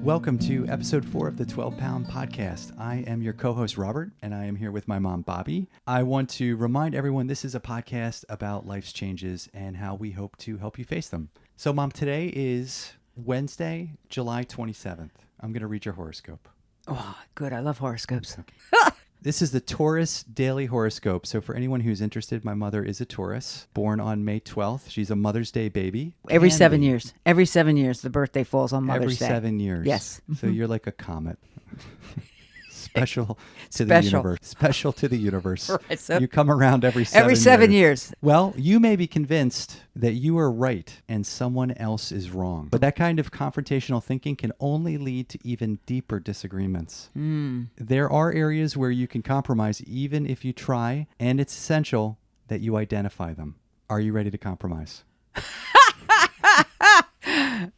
Welcome to episode 4 of the 12 Pound Podcast. I am your co-host, Robert, and I am here with my mom, Bobbie. I want to remind everyone this is a podcast about life's changes and how we hope to help you face them. So, Mom, today is Wednesday, July 27th. I'm going to read your horoscope. Oh, good. I love horoscopes. Okay. This is the Taurus Daily Horoscope. So for anyone who's interested, my mother is a Taurus, born on May 12th. She's a Mother's Day baby. Every 7 years. Every 7 years, the birthday falls on Mother's Day. Every 7 years. Yes. So you're like a comet. Special to the universe. Special to the universe. Right, so you come around every 7 years. Every 7 years. Well, you may be convinced that you are right and someone else is wrong. But that kind of confrontational thinking can only lead to even deeper disagreements. There are areas where you can compromise even if you try, and it's essential that you identify them. Are you ready to compromise?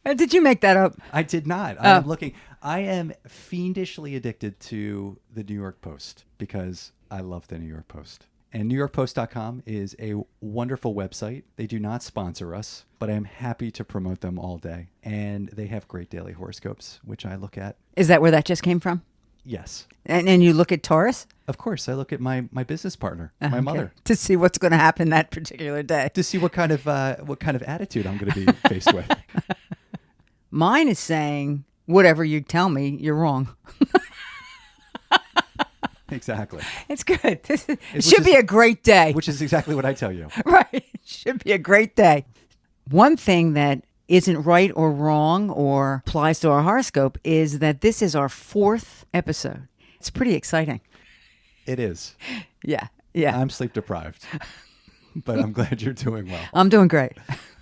Did you make that up? I did not. I'm looking. I am fiendishly addicted to the New York Post because I love the New York Post. And NewYorkPost.com is a wonderful website. They do not sponsor us, but I am happy to promote them all day. And they have great daily horoscopes, which I look at. Is that where that just came from? Yes. And you look at Taurus? Of course. I look at my business partner, my mother. To see what's going to happen that particular day. To see what kind of attitude I'm going to be faced with. Mine is saying, whatever you tell me, you're wrong. Exactly. It's good. It should be a great day. Which is exactly what I tell you. Right. It should be a great day. One thing that isn't right or wrong or applies to our horoscope is that this is our 4th episode. It's pretty exciting. It is. Yeah. I'm sleep deprived, but I'm glad you're doing well. I'm doing great.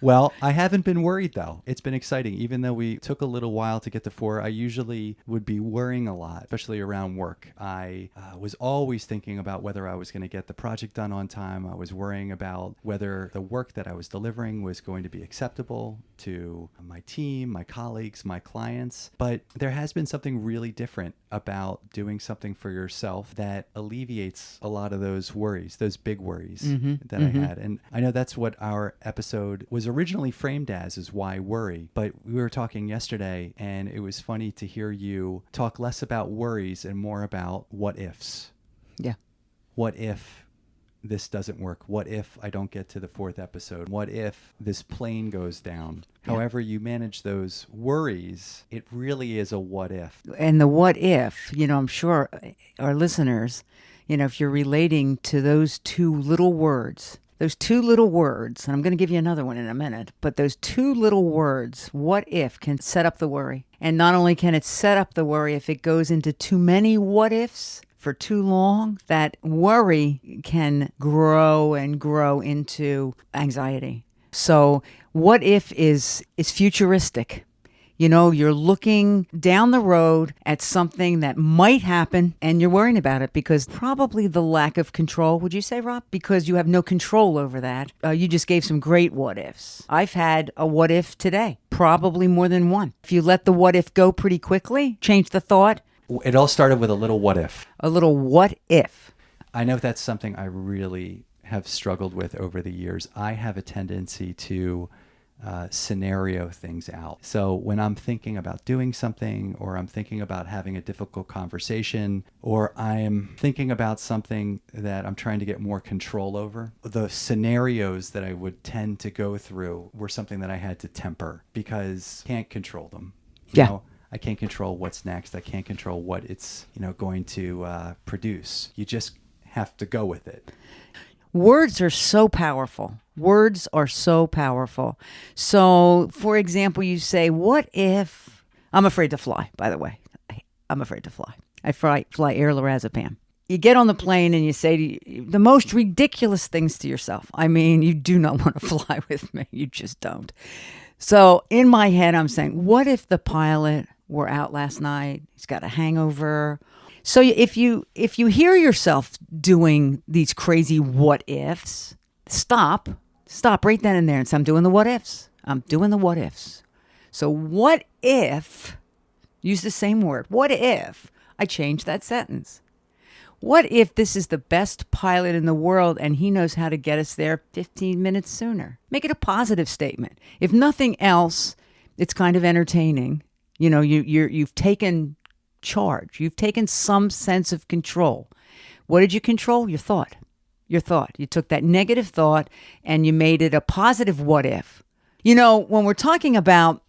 Well, I haven't been worried, though. It's been exciting. Even though we took a little while to get to 4, I usually would be worrying a lot, especially around work. I was always thinking about whether I was going to get the project done on time. I was worrying about whether the work that I was delivering was going to be acceptable to my team, my colleagues, my clients. But there has been something really different about doing something for yourself that alleviates a lot of those worries, those big worries that I had. And I know that's what our episode was originally framed as, is why worry. But we were talking yesterday, and it was funny to hear you talk less about worries and more about what ifs. Yeah. What if this doesn't work? What if I don't get to the 4th episode? What if this plane goes down? Yeah. However you manage those worries, it really is a what if. And the what if, I'm sure our listeners, if you're relating to those two little words, and I'm going to give you another one in a minute, but those 2 little words, what if, can set up the worry. And not only can it set up the worry, if it goes into too many what ifs for too long, that worry can grow and grow into anxiety. So what if is futuristic. You're looking down the road at something that might happen and you're worrying about it because probably the lack of control, would you say, Rob? Because you have no control over that. You just gave some great what ifs. I've had a what if today, probably more than one. If you let the what if go pretty quickly, change the thought. It all started with a little what if. A little what if. I know that's something I really have struggled with over the years. I have a tendency to scenario things out. So when I'm thinking about doing something, or I'm thinking about having a difficult conversation, or I'm thinking about something that I'm trying to get more control over, the scenarios that I would tend to go through were something that I had to temper because I can't control them. You know, I can't control what's next. I can't control what it's, going to produce. You just have to go with it. Words are so powerful. Words are so powerful. So, for example, you say, what if... I'm afraid to fly, by the way. I'm afraid to fly. I fly air lorazepam. You get on the plane and you say the most ridiculous things to yourself. I mean, you do not want to fly with me. You just don't. So, in my head, I'm saying, what if the pilot were out last night? He's got a hangover. So if you hear yourself doing these crazy what ifs, stop right then and there and say, I'm doing the what ifs. So what if, use the same word, what if I change that sentence? What if this is the best pilot in the world and he knows how to get us there 15 minutes sooner? Make it a positive statement. If nothing else, it's kind of entertaining You've taken charge. You've taken some sense of control. What did you control? Your thought. Your thought. You took that negative thought and you made it a positive what if. When we're talking about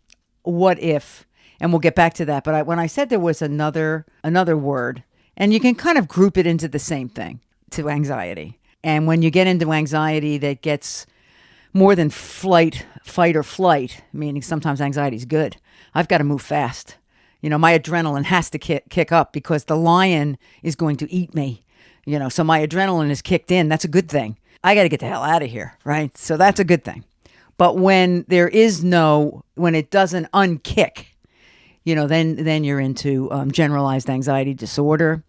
what if, and we'll get back to that, but when I said there was another word, and you can kind of group it into the same thing, to anxiety. And when you get into anxiety that gets more than fight or flight, meaning sometimes anxiety is good. I've got to move fast. My adrenaline has to kick up because the lion is going to eat me. So my adrenaline is kicked in. That's a good thing. I got to get the hell out of here, right? So that's a good thing. But when when it doesn't unkick, then you're into generalized anxiety disorder.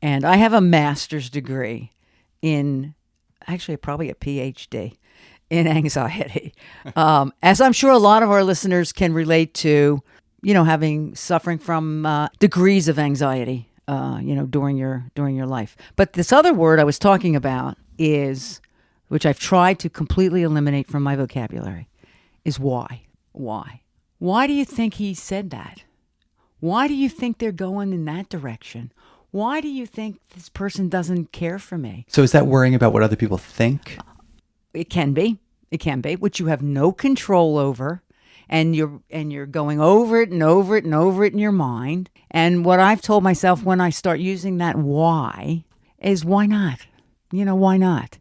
And I have a master's degree in, actually probably a PhD in anxiety. As I'm sure a lot of our listeners can relate to, suffering from degrees of anxiety, during your life. But this other word I was talking about which I've tried to completely eliminate from my vocabulary, is why. Why? Why do you think he said that? Why do you think they're going in that direction? Why do you think this person doesn't care for me? So is that worrying about what other people think? It can be, which you have no control over. And you're going over it and over it and over it in your mind. And what I've told myself when I start using that why is why not? Why not?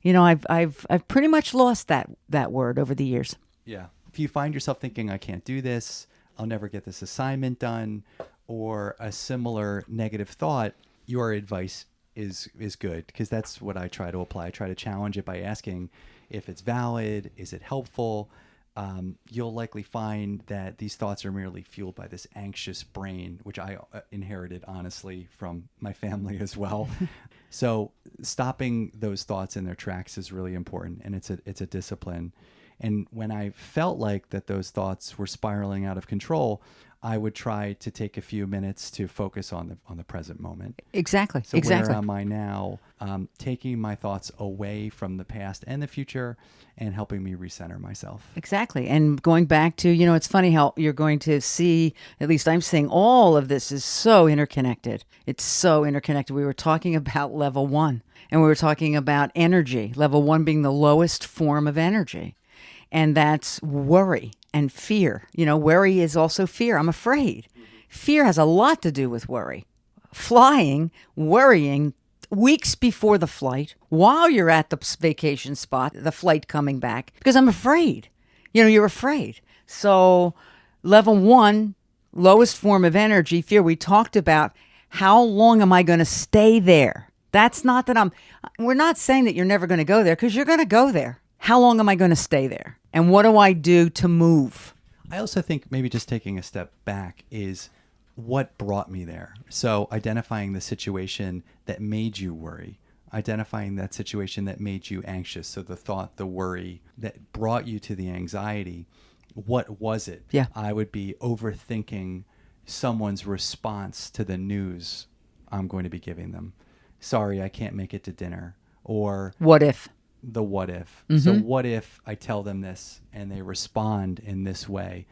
I've pretty much lost that word over the years. Yeah. If you find yourself thinking, I can't do this, I'll never get this assignment done, or a similar negative thought, your advice is good, because that's what I try to apply. I try to challenge it by asking if it's valid, is it helpful? You'll likely find that these thoughts are merely fueled by this anxious brain, which I inherited, honestly, from my family as well. So stopping those thoughts in their tracks is really important, and it's a discipline. And when I felt like that those thoughts were spiraling out of control, I would try to take a few minutes to focus on the present moment. Exactly. So exactly. Where am I now? Taking my thoughts away from the past and the future and helping me recenter myself. Exactly. And going back to, it's funny how you're going to see, at least I'm seeing all of this is so interconnected. It's so interconnected. We were talking about level 1, and we were talking about energy, level 1 being the lowest form of energy. And that's worry and fear. Worry is also fear. I'm afraid. Fear has a lot to do with worry. Flying, worrying weeks before the flight, while you're at the vacation spot, the flight coming back, because I'm afraid. You're afraid. So level 1, lowest form of energy, fear. We talked about how long am I going to stay there? That's not that we're not saying that you're never going to go there, because you're going to go there. How long am I going to stay there? And what do I do to move? I also think maybe just taking a step back is what brought me there. So identifying the situation that made you worry, identifying that situation that made you anxious. So the thought, the worry that brought you to the anxiety, what was it? Yeah. I would be overthinking someone's response to the news I'm going to be giving them. Sorry, I can't make it to dinner. Or what if? The what if. Mm-hmm. So what if I tell them this and they respond in this way?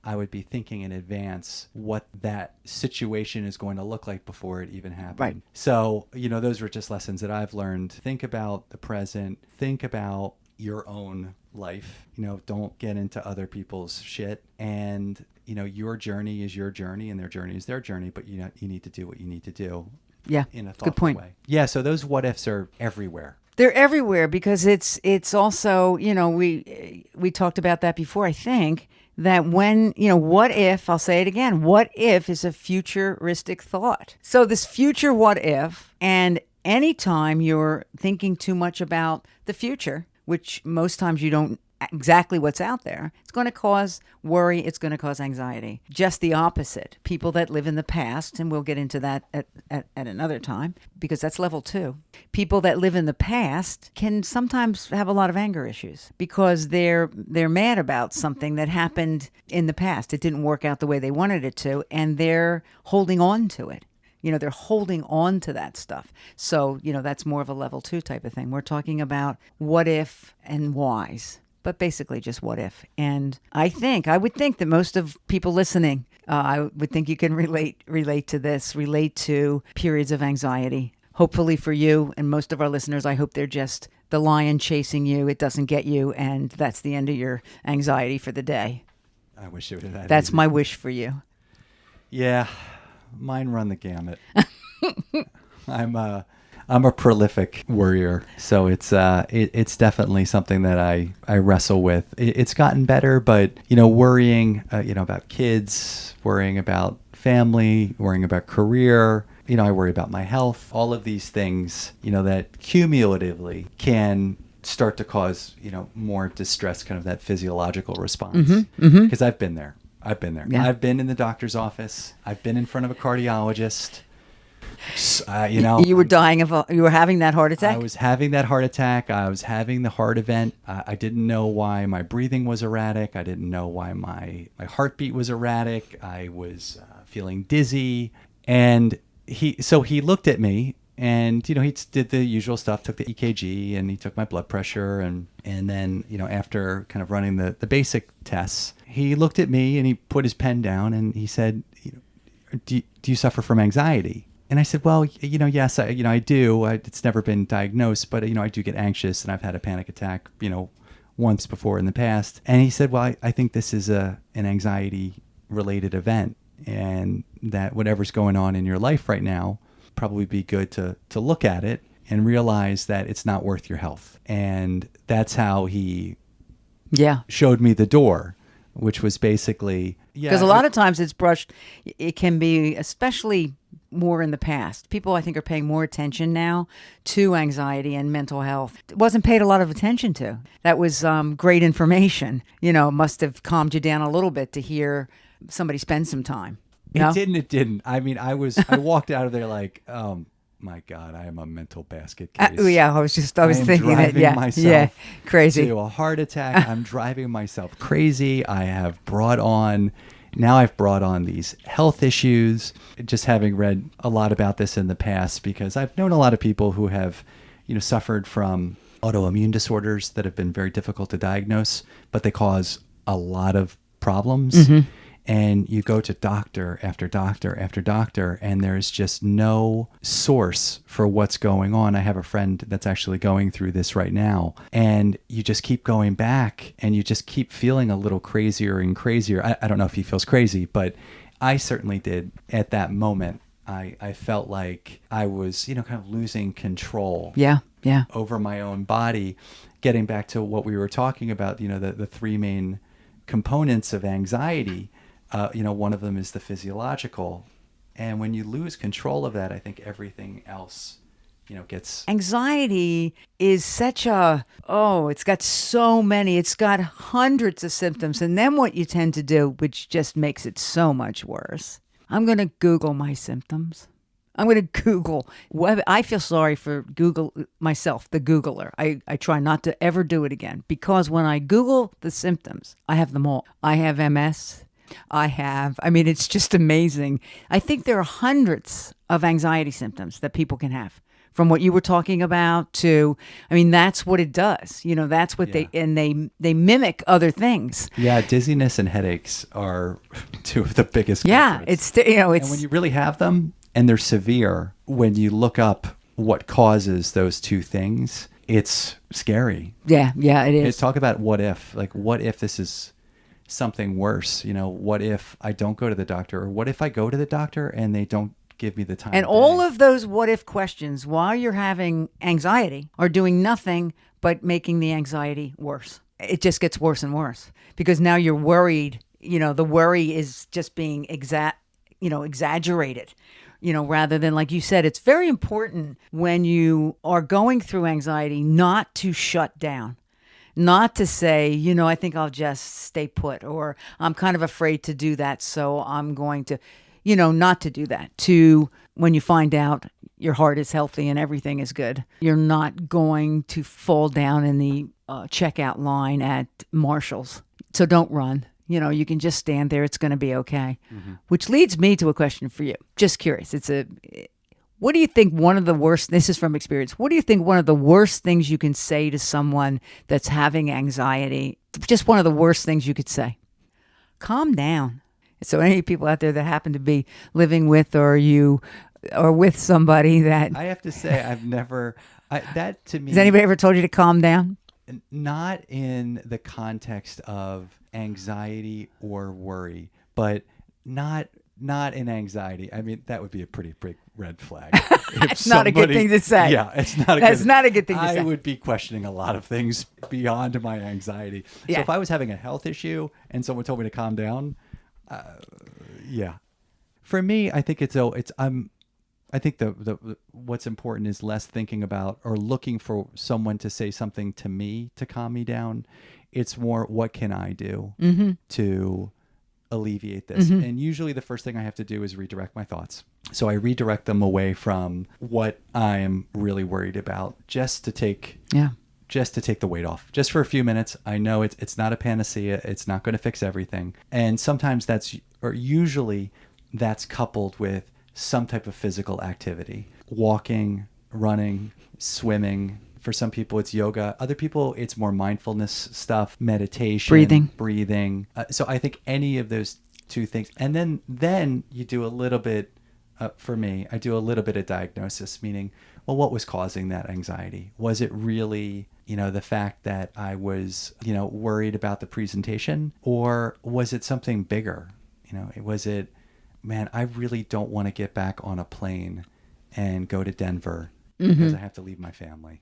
I would be thinking in advance what that situation is going to look like before it even happened. Right. So, those were just lessons that I've learned. Think about the present. Think about your own life. Don't get into other people's shit. And, your journey is your journey and their journey is their journey, but you need to do what you need to do. Yeah. In a thoughtful good point. way. Yeah. So those what ifs are everywhere. They're everywhere because it's also, we talked about that before, I think, that when, what if, I'll say it again, what if is a futuristic thought. So this future what if, and anytime you're thinking too much about the future, which most times you don't exactly what's out there, it's going to cause worry, it's going to cause anxiety. Just the opposite. People that live in the past, and we'll get into that at another time, because that's level 2. People that live in the past can sometimes have a lot of anger issues because they're mad about something that happened in the past. It didn't work out the way they wanted it to, and they're holding on to it. They're holding on to that stuff. So, that's more of a level 2 type of thing. We're talking about what if and whys. but basically just what if. And I would think that most of people listening, I would think you can relate to this, relate to periods of anxiety. Hopefully for you and most of our listeners, I hope they're just the lion chasing you. It doesn't get you, and that's the end of your anxiety for the day. I wish it was that That's easy. my wish for you. Yeah, mine run the gamut. I'm a prolific worrier, so it's definitely something that I wrestle with. It's gotten better, but worrying about kids, worrying about family, worrying about career. I worry about my health. All of these things, that cumulatively can start to cause more distress, kind of that physiological response. Because I've been there. Yeah. I've been in the doctor's office. I've been in front of a cardiologist. You were dying you were having that heart attack? I was having that heart attack. I was having the heart event. I didn't know why my breathing was erratic. I didn't know why my heartbeat was erratic. I was feeling dizzy. And he looked at me and, he did the usual stuff, took the EKG and he took my blood pressure. And then, after kind of running the basic tests, he looked at me and he put his pen down and he said, do you suffer from anxiety? And I said, well, yes, I do. It's never been diagnosed, but, I do get anxious and I've had a panic attack, once before in the past. And he said, well, I think this is an anxiety related event and that whatever's going on in your life right now, probably be good to look at it and realize that it's not worth your health. And that's how he showed me the door, which was basically... Because a lot of times it's brushed, it can be, especially more in the past. People, I think, are paying more attention now to anxiety and mental health. It wasn't paid a lot of attention to. That was great information. Must have calmed you down a little bit to hear somebody spend some time. It didn't. I mean, I walked out of there like, my God, I am a mental basket case. I was thinking that. Yeah, myself crazy. To a heart attack. I'm driving myself crazy. I've brought on these health issues. Just having read a lot about this in the past, because I've known a lot of people who have, suffered from autoimmune disorders that have been very difficult to diagnose, but they cause a lot of problems. Mm-hmm. And you go to doctor after doctor after doctor, and there's just no source for what's going on. I have a friend that's actually going through this right now, and you just keep going back, and you just keep feeling a little crazier and crazier. I don't know if he feels crazy, but I certainly did at that moment. I felt like I was, kind of losing control over my own body. Getting back to what we were talking about, the three main components of anxiety. One of them is the physiological. And when you lose control of that, I think everything else, gets... Anxiety is such it's got so many, it's got hundreds of symptoms. And then what you tend to do, which just makes it so much worse, I'm going to Google my symptoms. I'm going to Google. I feel sorry for Google myself, the Googler. I try not to ever do it again, because when I Google the symptoms, I have them all. I have MS. It's just amazing. I think there are hundreds of anxiety symptoms that people can have, from what you were talking about to, that's what it does. That's what they mimic other things. Yeah. Dizziness and headaches are two of the biggest. Yeah. It's, and when you really have them and they're severe, when you look up what causes those two things, it's scary. Yeah. Yeah, it is. Talk about what if, what if this is something worse? What if I don't go to the doctor, or what if I go to the doctor and they don't give me the time? And all of those what if questions while you're having anxiety are doing nothing but making the anxiety worse. It just gets worse and worse, because now you're worried. The worry is just being exaggerated. Rather than, like you said, it's very important when you are going through anxiety not to shut down. Not to say, I think I'll just stay put, or I'm kind of afraid to do that, so I'm going to, not to do that. To, when you find out your heart is healthy and everything is good, you're not going to fall down in the checkout line at Marshall's. So don't run. You can just stand there. It's going to be okay. Mm-hmm. Which leads me to a question for you. Just curious. What do you think one of the worst, this is from experience, what do you think one of the worst things you can say to someone that's having anxiety? Just one of the worst things you could say. Calm down. So any people out there that happen to be living with or with somebody that... I have to say, I've never, that to me... Has anybody ever told you to calm down? Not in the context of anxiety or worry, but not in anxiety. I mean, that would be a pretty big red flag. It's not a good thing to say. Yeah, it's not. That's not a good thing to say. I would be questioning a lot of things beyond my anxiety. Yeah. So if I was having a health issue and someone told me to calm down, yeah. For me, I think I think the what's important is less thinking about or looking for someone to say something to me to calm me down. It's more, what can I do to alleviate this? And usually the first thing I have to do is redirect my thoughts. So I redirect them away from what I am really worried about, just to take the weight off, just for a few minutes. I know it's not a panacea. It's not going to fix everything. And sometimes usually that's coupled with some type of physical activity, walking, running, swimming. For some people, it's yoga. Other people, it's more mindfulness stuff, meditation, breathing. So I think any of those two things. And then you do a little bit, for me, I do a little bit of diagnosis, meaning, well, what was causing that anxiety? Was it really, the fact that I was, worried about the presentation? Or was it something bigger? Was it, man, I really don't want to get back on a plane and go to Denver because I have to leave my family.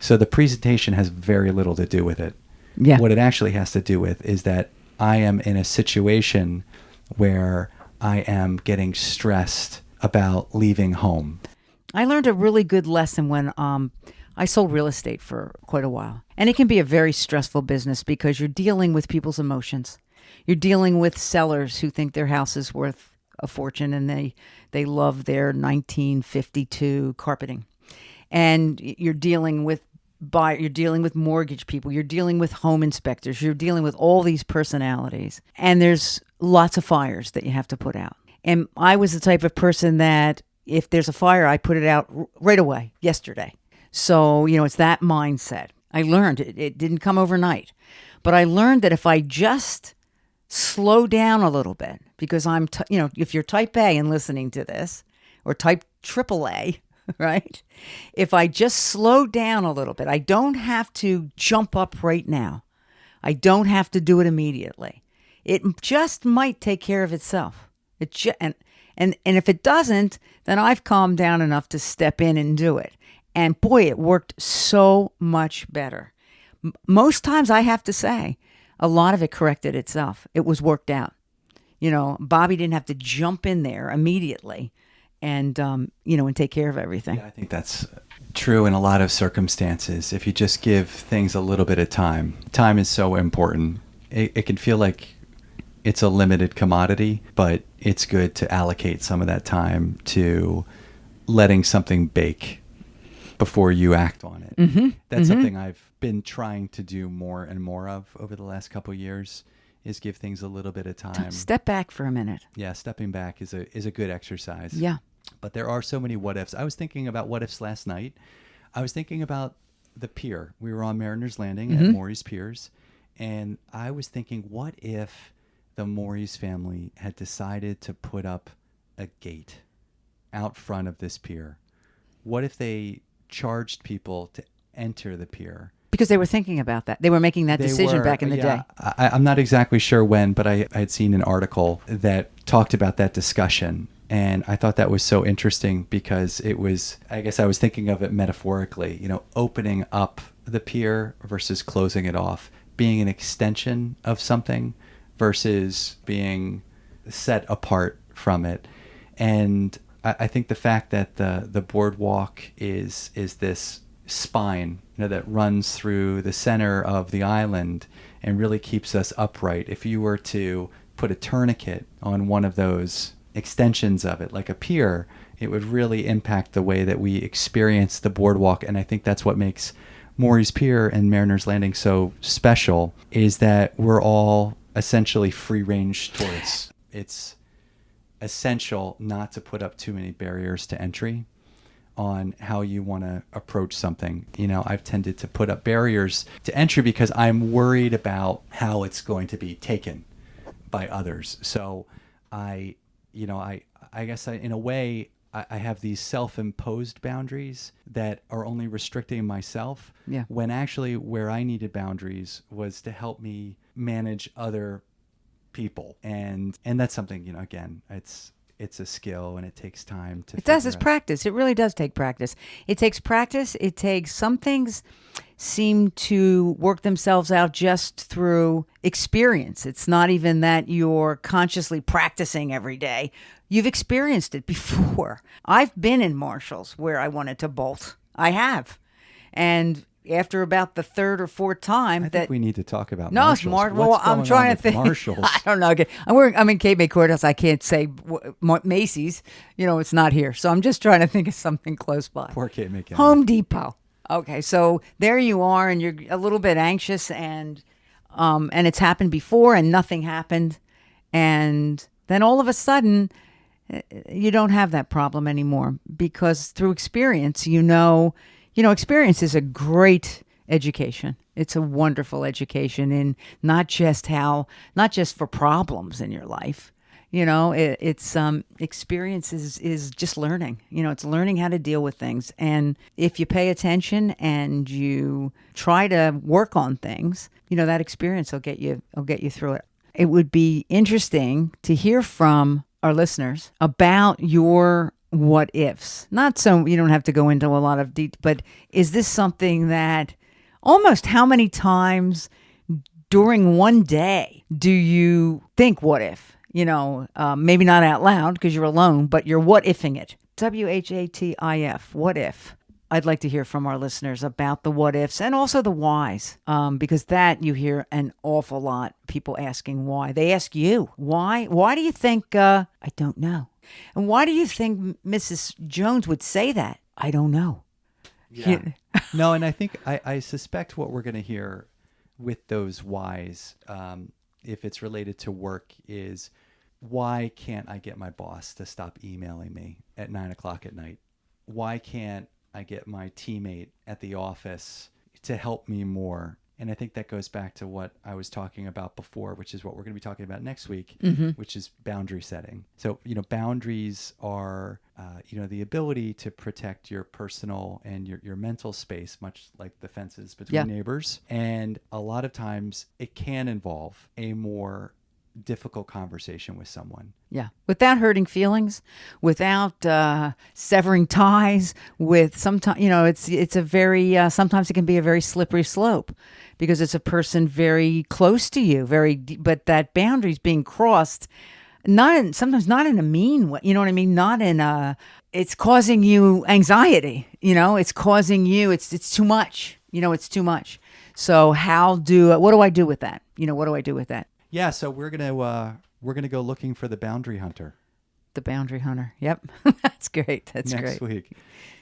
So the presentation has very little to do with it. Yeah. What it actually has to do with is that I am in a situation where I am getting stressed about leaving home. I learned a really good lesson when I sold real estate for quite a while. And it can be a very stressful business because you're dealing with people's emotions. You're dealing with sellers who think their house is worth a fortune and they love their 1952 carpeting. And you're dealing with you're dealing with mortgage people, you're dealing with home inspectors, you're dealing with all these personalities. And there's lots of fires that you have to put out. And I was the type of person that if there's a fire, I put it out right away, yesterday. So, it's that mindset. I learned it didn't come overnight. But I learned that if I just slow down a little bit, because if you're type A and listening to this, or type AAA, right? If I just slow down a little bit, I don't have to jump up right now. I don't have to do it immediately. It just might take care of itself. And if it doesn't, then I've calmed down enough to step in and do it. And boy, it worked so much better. Most times, I have to say, a lot of it corrected itself. It was worked out. Bobbie didn't have to jump in there immediately and take care of everything. Yeah, I think that's true in a lot of circumstances. If you just give things a little bit of time. Time is so important. It can feel like it's a limited commodity, but it's good to allocate some of that time to letting something bake before you act on it. That's something I've been trying to do more and more of over the last couple of years, is give things a little bit of time. Step back for a minute. Yeah, stepping back is a good exercise. Yeah. But there are so many what ifs. I was thinking about what ifs last night. I was thinking about the pier. We were on Mariners Landing at Maury's Piers, and I was thinking, what if the Maury's family had decided to put up a gate out front of this pier? What if they charged people to enter the pier? Because they were thinking about that. They were making that decision back in the day. I'm not exactly sure when, but I had seen an article that talked about that discussion. And I thought that was so interesting because it was, I guess I was thinking of it metaphorically, opening up the pier versus closing it off, being an extension of something versus being set apart from it. And I think the fact that the boardwalk is this spine that runs through the center of the island and really keeps us upright. If you were to put a tourniquet on one of those extensions of it, like a pier, it would really impact the way that we experience the boardwalk. And I think that's what makes Maury's Pier and Mariners Landing so special, is that we're all essentially free-range tourists. essential not to put up too many barriers to entry on how you want to approach something. I've tended to put up barriers to entry because I'm worried about how it's going to be taken by others. So I guess in a way, I have these self-imposed boundaries that are only restricting myself. Yeah. When actually where I needed boundaries was to help me manage other people. And that's something, again, it's a skill and it takes time to It does. It's figure out. practice. It really does take practice. It takes practice. It takes, some things seem to work themselves out just through experience. It's not even that you're consciously practicing every day. You've experienced it before. I've been in Marshalls where I wanted to bolt. I have. And after about the third or fourth time, I think we need to talk about no, Marshalls. it's Well, What's I'm going trying on to with think. Marshalls. I don't know. I'm in Cape May Courthouse. I can't say Macy's. It's not here. So I'm just trying to think of something close by. Poor Kate McKinnon. Home Depot. Okay, so there you are, and you're a little bit anxious, and it's happened before, and nothing happened, and then all of a sudden, you don't have that problem anymore because through experience, experience is a great education. It's a wonderful education in not just for problems in your life. It's experience is just learning. It's learning how to deal with things. And if you pay attention and you try to work on things, that experience will get you through it. It would be interesting to hear from our listeners about your what ifs. Not so you don't have to go into a lot of detail, but is this something that almost how many times during one day do you think what if? Maybe not out loud because you're alone, but you're what ifing it. WHATIF, what if? I'd like to hear from our listeners about the what ifs and also the whys, because that you hear an awful lot. People asking why. They ask you, why? Why do you think, I don't know. And why do you think Mrs. Jones would say that? I don't know. Yeah. No, and I think I suspect what we're going to hear with those whys, if it's related to work, is why can't I get my boss to stop emailing me at 9:00 at night? Why can't I get my teammate at the office to help me more? And I think that goes back to what I was talking about before, which is what we're going to be talking about next week, which is boundary setting. So, boundaries are, the ability to protect your personal and your mental space, much like the fences between neighbors. And a lot of times it can involve a more difficult conversation with someone. Yeah. Without hurting feelings, without severing ties, with sometimes, it's a very, sometimes it can be a very slippery slope because it's a person very close to you, but that boundary's being crossed, sometimes not in a mean way, you know what I mean? Not in it's causing you anxiety, it's causing you, it's too much, it's too much. So what do I do with that? What do I do with that? Yeah, so we're gonna go looking for the boundary hunter. The boundary hunter. Yep, that's great. That's next great. week.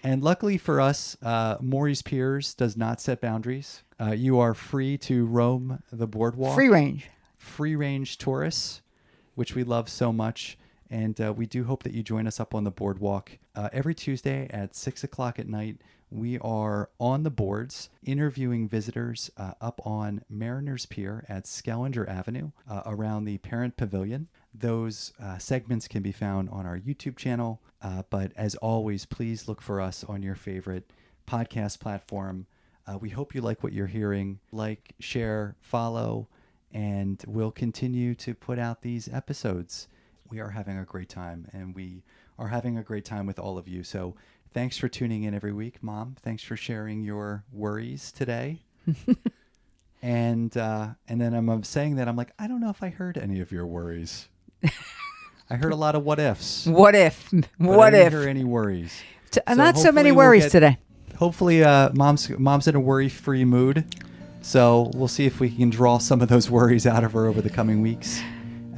And luckily for us, Maury's Piers does not set boundaries. You are free to roam the boardwalk. Free range Taurus, which we love so much, and we do hope that you join us up on the boardwalk every Tuesday at 6:00 at night. We are on the boards interviewing visitors up on Mariners Pier at Skellinger Avenue around the Parent Pavilion. Those segments can be found on our YouTube channel. But as always, please look for us on your favorite podcast platform. We hope you like what you're hearing. Like, share, follow, and we'll continue to put out these episodes. We are having a great time, and we are having a great time with all of you. So thanks for tuning in every week, Mom. Thanks for sharing your worries today. And then I'm saying that, I'm like, I don't know if I heard any of your worries. I heard a lot of what ifs. What if? What if? I didn't hear any worries. Not so many worries today. Hopefully, Mom's in a worry-free mood. So we'll see if we can draw some of those worries out of her over the coming weeks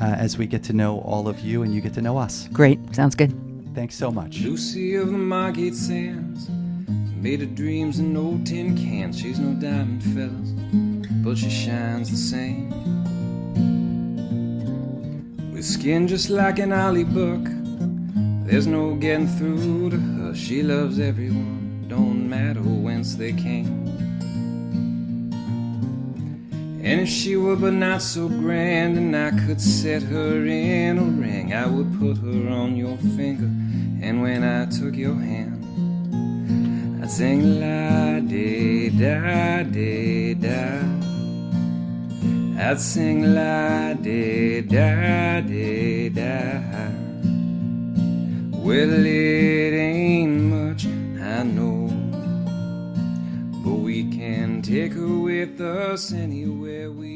as we get to know all of you and you get to know us. Great. Sounds good. Thanks so much. Lucy of the Margate sands, made of dreams and old tin cans. She's no diamond, fellas, but she shines the same. with skin just like an ollie buck. There's no getting through to her. She loves everyone, don't matter whence they came. And if she were but not so grand, and I could set her in a ring, I would put her on your finger, and when I took your hand, I'd sing la-de-da-de-da. I'd sing la-de-da-de-da. Well, it ain't much, I know, but we can take her with us anywhere we